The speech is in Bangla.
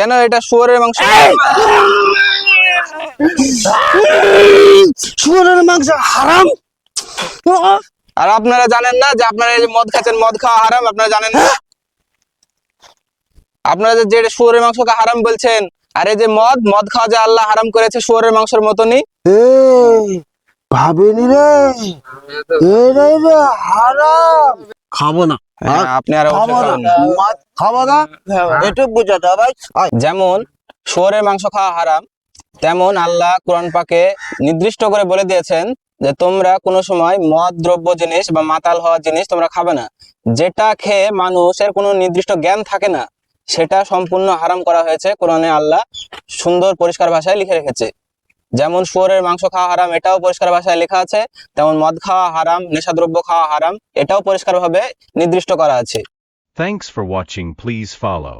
কেন এটা শুয়োরের মাংস? শুয়োরের মাংস হারাম। আর আপনারা জানেন না যে আপনারা এই যে মদ খাচ্ছেন, মদ খাওয়া হারাম, আপনারা জানেন না? আপনারা যে শুয়োরের মাংসকে হারাম বলছেন, আর এই যে মদ খাওয়া যে আল্লাহ হারাম করেছে শুয়োরের মাংসের মতনই। ভাবিনি রে, এটাই রে হারাম। খাবো না। হ্যাঁ, আপনি আর খাবো না, খাবো না, একটু বুঝাতে ভাই। যেমন শুয়োরের মাংস খাওয়া হারাম, তেমন আল্লাহ কোরআন পাকে নির্দিষ্ট করে বলে দিয়েছেন যে তোমরা কোনো সময় মদ দ্রব্য জিনিস বা মাতাল হওয়া জিনিস তোমরা খাবে না। যেটা খেয়ে মানুষের কোনো নির্দিষ্ট জ্ঞান থাকে না, সেটা সম্পূর্ণ হারাম করা হয়েছে। কোরআনে আল্লাহ সুন্দর পরিষ্কার ভাষায় লিখে রেখেছে। যেমন শুয়োরের মাংস খাওয়া হারাম, এটাও পরিষ্কার ভাষায় লেখা আছে, তেমন মদ খাওয়া হারাম, নেশাদ্রব্য খাওয়া হারাম, এটাও পরিষ্কারভাবে নির্দিষ্ট করা আছে। Thanks for watching. Please follow.